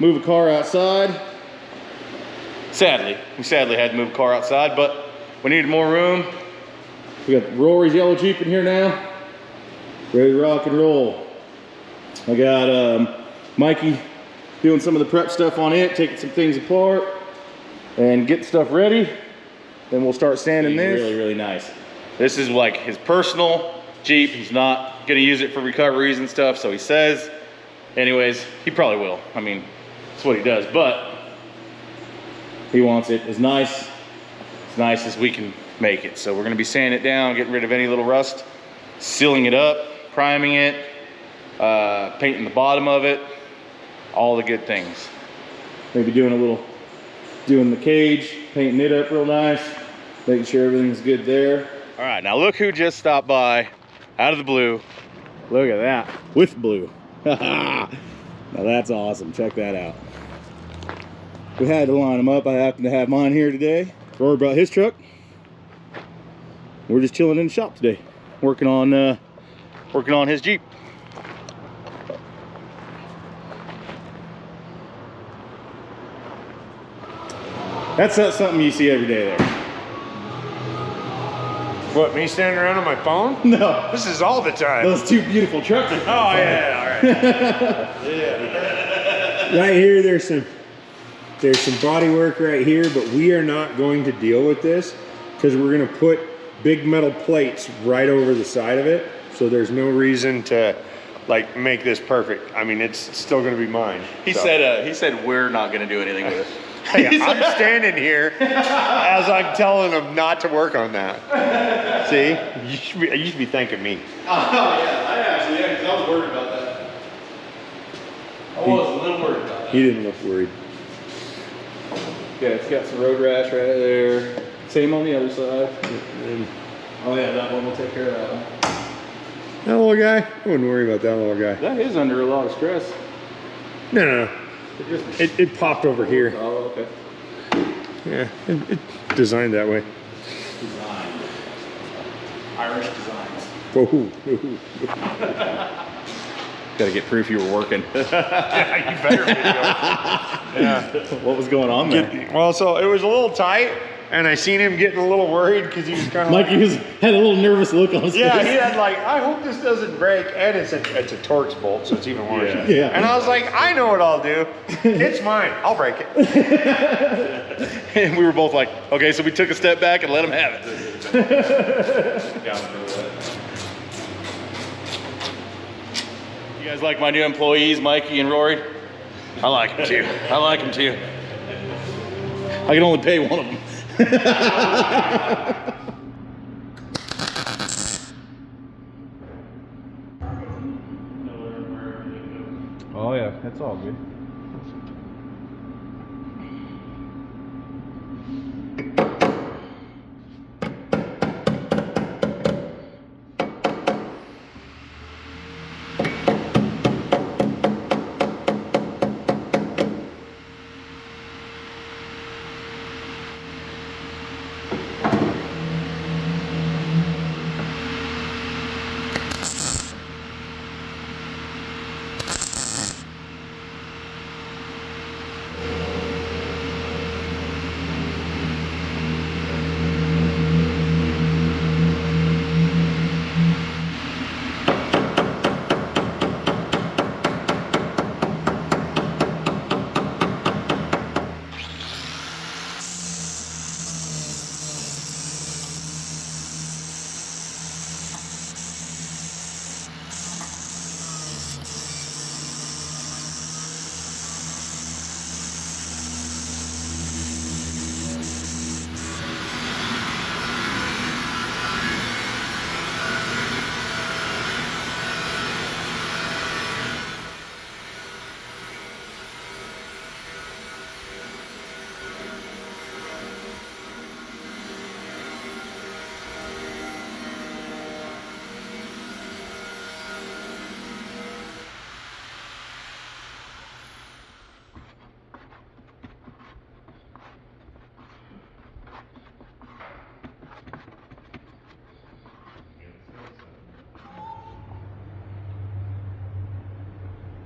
move a car outside. Sadly, we had to move a car outside, but we needed more room. We got Rory's yellow Jeep in here now, ready to rock and roll. I got Mikey doing some of the prep stuff on it, taking some things apart and getting stuff ready. Then we'll start sanding this. Really, really nice. This is like his personal Jeep. He's not gonna use it for recoveries and stuff, so he says. Anyways, he probably will. I mean, that's what he does, but he wants it as nice as we can make it. So we're gonna be sanding it down, getting rid of any little rust, sealing it up, priming it, painting the bottom of it, all the good things. Maybe doing the cage, painting it up real nice, making sure everything's good there. All right, now look who just stopped by out of the blue. Look at that, with blue. Now that's awesome, check that out. We had to line them up. I happen to have mine here today. Rory brought his truck. We're just chilling in the shop today, working on his Jeep. That's not something you see every day there. What, me standing around on my phone? No. This is all the time. Those two beautiful trucks. Oh, yeah, all right. Yeah. Right here, there's some body work right here, but we are not going to deal with this because we're going to put big metal plates right over the side of it. So there's no reason to like make this perfect. I mean, it's still going to be mine. He said we're not going to do anything with it. Hey, I'm standing here as I'm telling him not to work on that. See, you should be thanking me. Oh yeah, I actually am, because I was worried about that. I was a little worried about that. He didn't look worried. Yeah, it's got some road rash right there. Same on the other side. Oh yeah, that one will take care of that one. That little guy? I wouldn't worry about that little guy. That is under a lot of stress. No. It popped over here. Oh, okay. Yeah, it's designed that way. Design. Irish designs. Whoa. Gotta get proof you were working. Yeah, you better video. Yeah. What was going on there? Well, so it was a little tight, and I seen him getting a little worried because he was kind of Mikey had a little nervous look on his face. Yeah, he had like, I hope this doesn't break, and it's a Torx bolt, so it's even worse. Yeah. And I was like, I know what I'll do. It's mine. I'll break it. And we were both like, okay, so we took a step back and let him have it. You guys like my new employees, Mikey and Rory? I like them too. I can only pay one of them. Oh yeah, that's all good.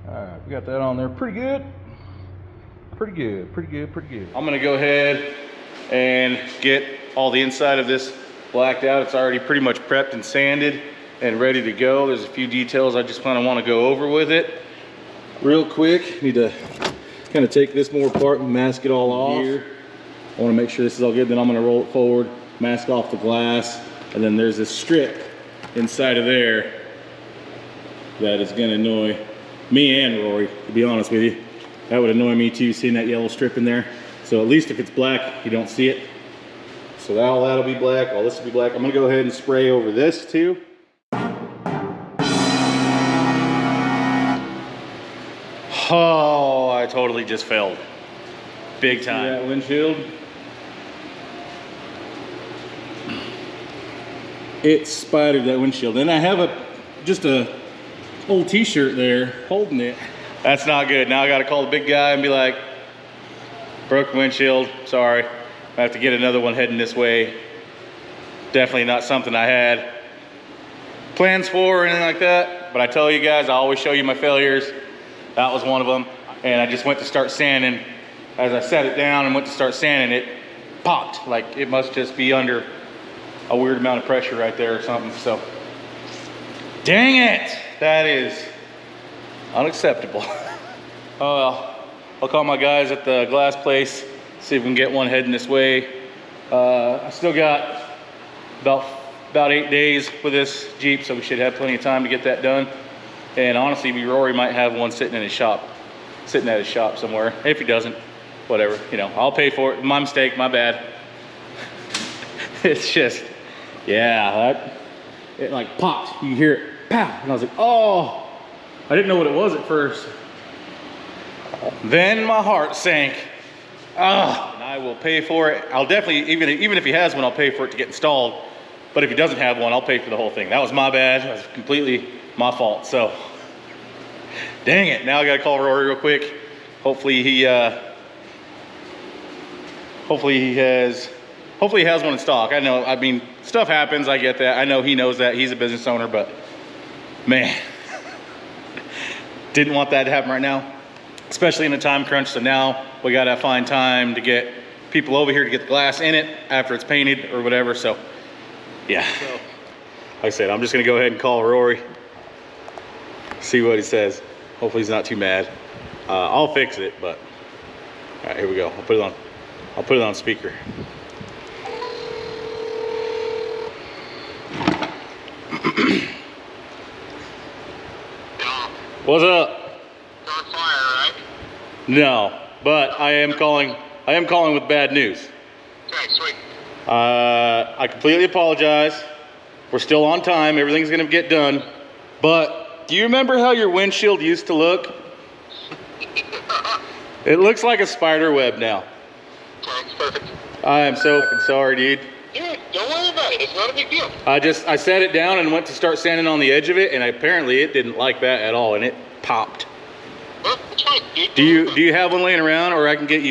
All right, we got that on there pretty good. Pretty good, pretty good, pretty good. I'm gonna go ahead and get all the inside of this blacked out. It's already pretty much prepped and sanded and ready to go. There's a few details I just kind of want to go over with it real quick. Need to kind of take this more apart and mask it all off. Here. I want to make sure this is all good. Then I'm going to roll it forward, mask off the glass, and then there's this strip inside of there that is going to annoy me and Rory, to be honest with you. That would annoy me too, seeing that yellow strip in there. So at least if it's black, you don't see it. So all that'll be black, all this will be black. I'm gonna go ahead and spray over this too. Oh, I totally just failed. Big time. See that windshield? It spidered that windshield. And I have just a old t-shirt there holding it. That's not good. Now I gotta call the big guy and be like, broke windshield, sorry. I have to get another one heading this way. Definitely not something I had plans for or anything like that. But I tell you guys, I always show you my failures. That was one of them. And I just went to start sanding. As I set it down and went to start sanding, it popped. Like it must just be under a weird amount of pressure right there or something. So, dang it. That is unacceptable. Oh well, I'll call my guys at the glass place, see if we can get one heading this way. I still got about 8 days with this Jeep, so we should have plenty of time to get that done. And honestly, Rory might have one sitting in his shop, sitting at his shop somewhere. If he doesn't, whatever, you know, I'll pay for it. My mistake, my bad. It's just, yeah, it like popped. You hear it, pow, and I was like, oh, I didn't know what it was at first. Then my heart sank. Ah, and I will pay for it. I'll definitely, even if he has one, I'll pay for it to get installed. But if he doesn't have one, I'll pay for the whole thing. That was my bad. That was completely my fault. So, dang it. Now I gotta call Rory real quick. Hopefully he has one in stock. I know, I mean, stuff happens. I get that. I know he knows that. He's a business owner, but man, didn't want that to happen right now, especially in a time crunch. So now we gotta find time to get people over here to get the glass in it after it's painted or whatever. So yeah, like I said, I'm just gonna go ahead and call Rory, see what he says. Hopefully he's not too mad. I'll fix it, but all right, here we go. I'll put it on speaker. What's up? Got fire, right? No, but I am calling with bad news. Okay, sweet. I completely apologize. We're still on time. Everything's gonna get done. But do you remember how your windshield used to look? It looks like a spider web now. Okay, perfect. I am so fucking sorry, dude. Yeah, don't worry about it. It's not a big deal. I set it down and went to start sanding on the edge of it, and apparently it didn't like that at all, and it popped. Well, it's fine, dude. Do you have one laying around, or I can get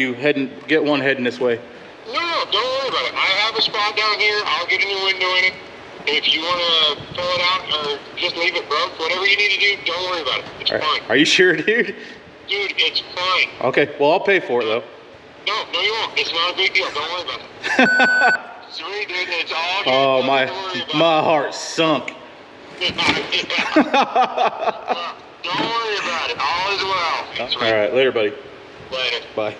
one heading this way? No, don't worry about it. I have a spot down here. I'll get a new window in it. If you want to pull it out or just leave it broke, whatever you need to do, don't worry about it. It's fine. Are you sure, dude? Dude, it's fine. Okay, well, I'll pay for it, though. No, you won't. It's not a big deal. Don't worry about it. Sweet, dude. It's all good. Oh, my Don't heart sunk. worry about it. All is well. All right, later, buddy. Later. Bye.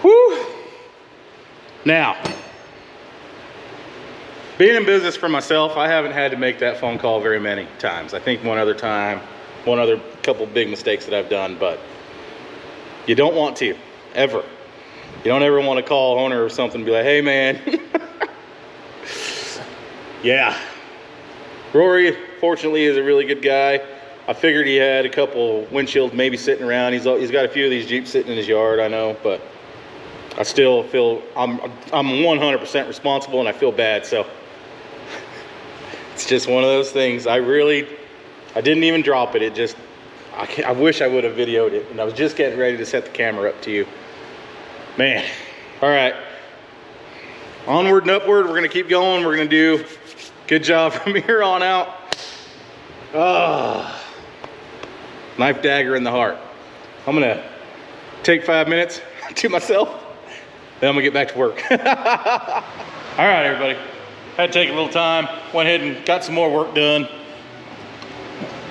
Whew. Now, being in business for myself, I haven't had to make that phone call very many times. I think one other couple big mistakes that I've done, but you don't want to, ever. You don't ever want to call owner or something and be like, hey man. Yeah. Rory, fortunately, is a really good guy. I figured he had a couple windshields maybe sitting around. He's got a few of these Jeeps sitting in his yard, I know, but I still feel I'm 100% responsible, and I feel bad. So it's just one of those things. I didn't even drop it. I wish I would have videoed it, and I was just getting ready to set the camera up to you. Man, all right. Onward and upward, we're gonna keep going. We're gonna do good job from here on out. Knife dagger in the heart. I'm gonna take 5 minutes to myself, then I'm gonna get back to work. All right, everybody. Had to take a little time, went ahead and got some more work done.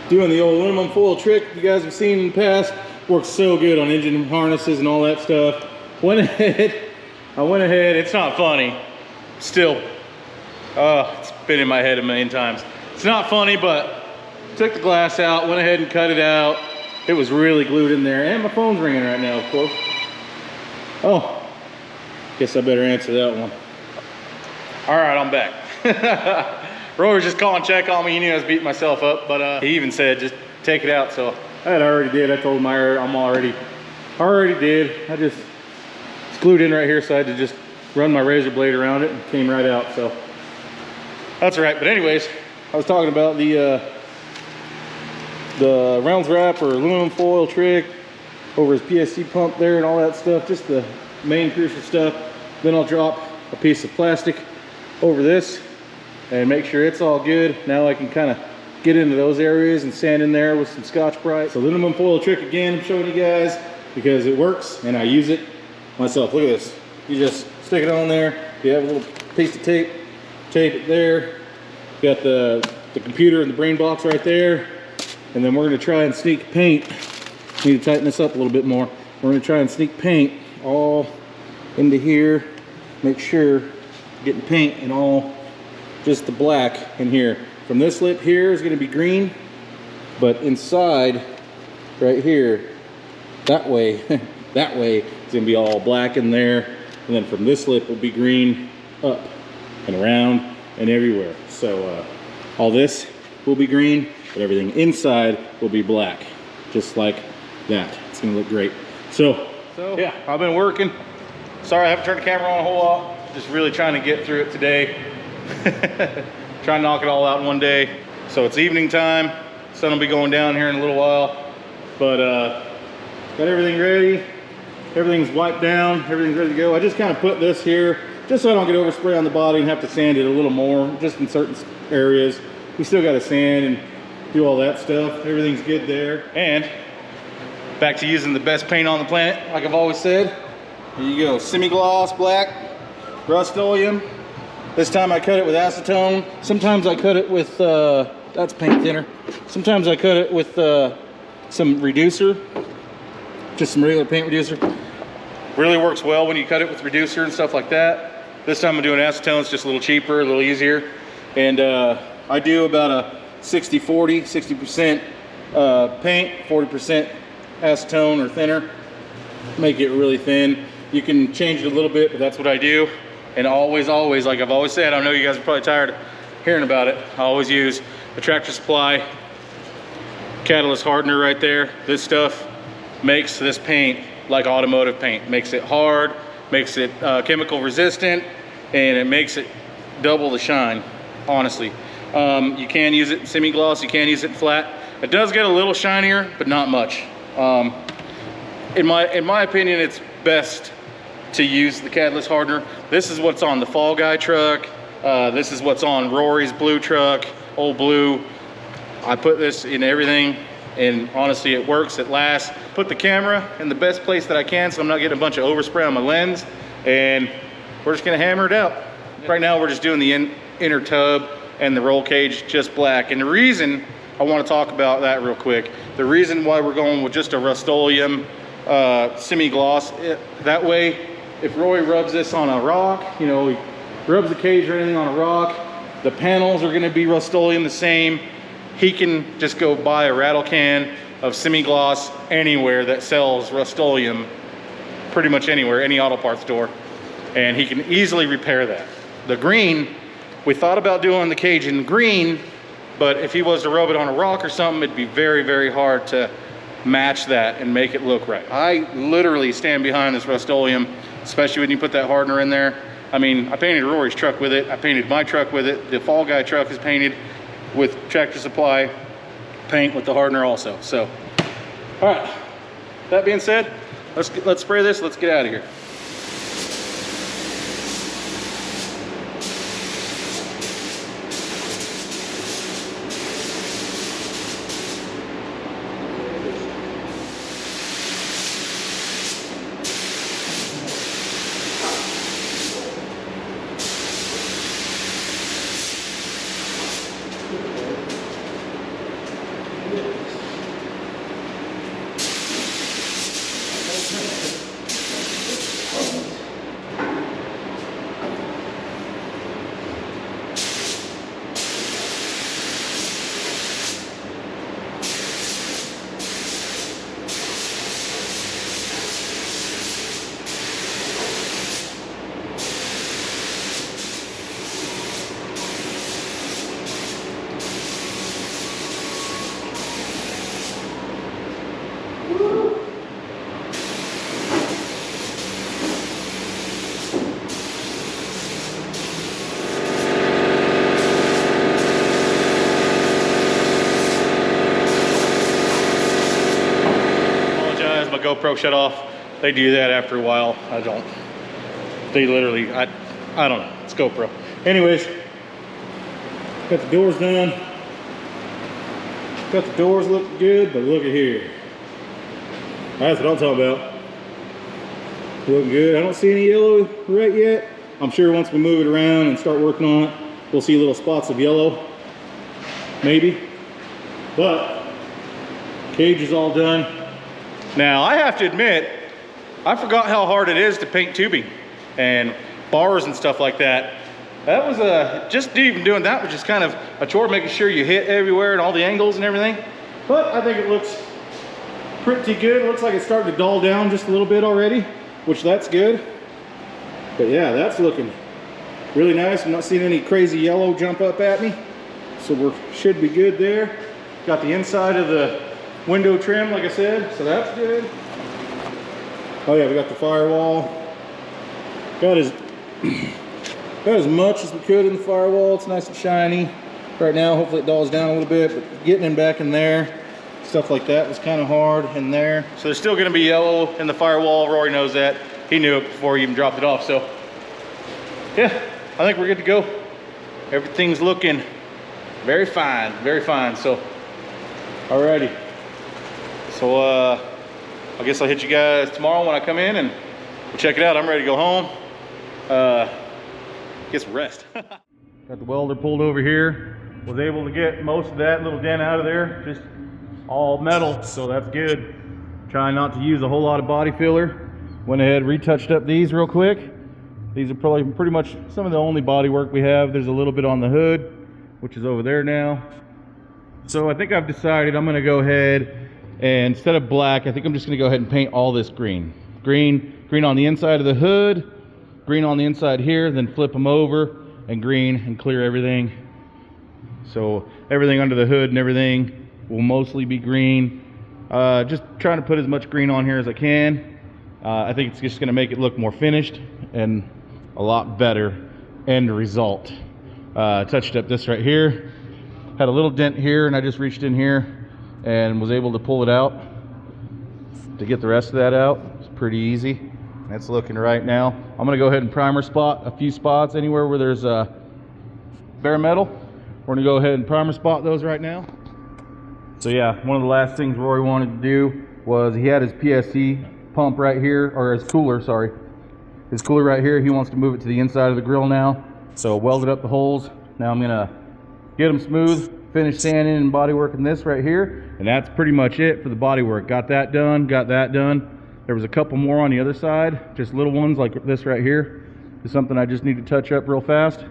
Doing the old aluminum foil trick you guys have seen in the past. Works so good on engine harnesses and all that stuff. I went ahead, it's not funny. Still, it's been in my head a million times. It's not funny, but took the glass out, went ahead and cut it out. It was really glued in there, and my phone's ringing right now, of course. Oh, guess I better answer that one. All right, I'm back. Rory was just calling check on me. He knew I was beating myself up, but he even said just take it out. So I already did. I told him I'm already did. It's glued in right here, so I had to just run my razor blade around it and came right out. So that's all right. But anyways, I was talking about the rounds wrap or aluminum foil trick over his PSC pump there and all that stuff, just the main crucial stuff. Then I'll drop a piece of plastic over this and make sure it's all good. Now I can kind of get into those areas and sand in there with some Scotch-Brite. So aluminum foil trick again, I'm showing you guys because it works and I use it myself. Look at this. You just stick it on there. You have a little piece of tape, tape it there. You got the computer and the brain box right there. And then we're gonna try and sneak paint. Need to tighten this up a little bit more. We're gonna try and sneak paint all into here. Make sure getting paint in all just the black in here. From this lip here is gonna be green, but inside right here, that way, that way it's gonna be all black in there. And then from this lip will be green up and around and everywhere. So all this will be green, but everything inside will be black, just like that. It's gonna look great. So yeah, I've been working. Sorry I haven't turned the camera on a whole lot. Just really trying to get through it today. Trying to knock it all out in one day. So it's evening time. Sun will be going down here in a little while. But got everything ready. Everything's wiped down. Everything's ready to go. I just kind of put this here just so I don't get overspray on the body and have to sand it a little more, just in certain areas. We still got to sand and do all that stuff. Everything's good there. And back to using the best paint on the planet, like I've always said. Here you go, semi-gloss black, Rust-Oleum. This time I cut it with acetone. Sometimes I cut it with, that's paint thinner. Sometimes I cut it with some reducer, just some regular paint reducer. Really works well when you cut it with reducer and stuff like that. This time I'm doing acetone, it's just a little cheaper, a little easier. And I do about a 60-40, 60% paint, 40% acetone or thinner. Make it really thin. You can change it a little bit, but that's what I do. And always, like I've always said, I know you guys are probably tired of hearing about it. I always use the Tractor Supply catalyst hardener right there. This stuff makes this paint like automotive paint. Makes it hard, makes it chemical resistant, and it makes it double the shine, honestly. You can use it in semi-gloss, you can use it in flat. It does get a little shinier, but not much. In my opinion, it's best to use the catalyst hardener. This is what's on the Fall Guy truck. This is what's on Rory's blue truck, old blue. I put this in everything, and honestly, it works, it lasts. Put the camera in the best place that I can so I'm not getting a bunch of overspray on my lens, and we're just gonna hammer it out. Right now, we're just doing the inner tub and the roll cage just black. And the reason I wanna talk about that real quick, the reason why we're going with just a Rust-Oleum semi-gloss, that way, if Rory rubs this on a rock, you know, he rubs the cage or anything on a rock, the panels are gonna be Rust-Oleum the same. He can just go buy a rattle can of semi-gloss anywhere that sells Rust-Oleum, pretty much anywhere, any auto parts store, and he can easily repair that. The green, we thought about doing the cage in green, but if he was to rub it on a rock or something, it'd be very, very hard to match that and make it look right. I literally stand behind this Rust-Oleum, especially when you put that hardener in there. I mean, I painted Rory's truck with it. I painted my truck with it. The Fall Guy truck is painted with Tractor Supply paint with the hardener also. So, all right, that being said, let's spray this, let's get out of here. the GoPro shut off. They do that after a while. I don't. They literally, I don't know. It's GoPro. Anyways, got the doors done. Got the doors looking good, but look at here. That's what I'm talking about. Looking good. I don't see any yellow right yet. I'm sure once we move it around and start working on it, we'll see little spots of yellow. Maybe. But cage is all done. Now I have to admit, I forgot how hard it is to paint tubing and bars and stuff like that. That was just even doing that was just kind of a chore, making sure you hit everywhere and all the angles and everything. But I think it looks pretty good. It looks like it's starting to dull down just a little bit already, which that's good. But yeah, that's looking really nice. I'm not seeing any crazy yellow jump up at me. So we should be good there. Got the inside of the window trim, like I said, so that's good. Oh yeah, we got the firewall. Got as much as we could in the firewall. It's nice and shiny right now. Hopefully it dulls down a little bit, but getting him back in there, stuff like that was kind of hard in there. So there's still gonna be yellow in the firewall. Rory knows that. He knew it before he even dropped it off. So yeah, I think we're good to go. Everything's looking very fine, very fine. So, alrighty. So I guess I'll hit you guys tomorrow when I come in and we'll check it out. I'm ready to go home. Get some rest. Got the welder pulled over here. Was able to get most of that little dent out of there. Just all metal, so that's good. Trying not to use a whole lot of body filler. Went ahead, retouched up these real quick. These are probably pretty much some of the only body work we have. There's a little bit on the hood, which is over there now. So I think I've decided I'm gonna go ahead and instead of black, I think I'm just gonna go ahead and paint all this green. Green on the inside of the hood, green on the inside here, then flip them over and green and clear everything. So everything under the hood and everything will mostly be green. Just trying to put as much green on here as I can. I think it's just gonna make it look more finished and a lot better end result. Touched up this right here. Had a little dent here and I just reached in here and was able to pull it out to get the rest of that out. It's pretty easy. That's looking right now. I'm gonna go ahead and primer spot a few spots anywhere where there's bare metal. We're gonna go ahead and primer spot those right now. So yeah, one of the last things Rory wanted to do was he had his PSC pump right here, or his cooler, sorry. His cooler right here, he wants to move it to the inside of the grill now. So welded up the holes. Now I'm gonna get them smooth, finish sanding and body working this right here. And that's pretty much it for the body work. Got that done, got that done. There was a couple more on the other side, just little ones like this right here. It's something I just need to touch up real fast.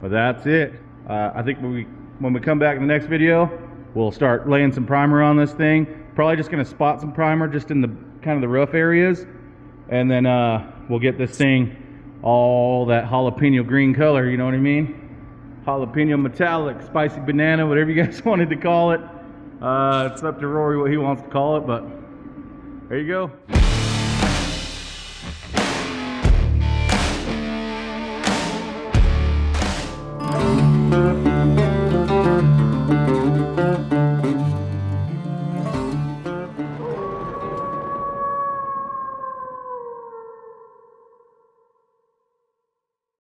But that's it. I think when we come back in the next video, we'll start laying some primer on this thing. Probably just gonna spot some primer just in the kind of the rough areas. And then we'll get this thing all that jalapeno green color, you know what I mean? Jalapeno metallic, spicy banana, whatever you guys wanted to call it. It's up to Rory what he wants to call it, but there you go.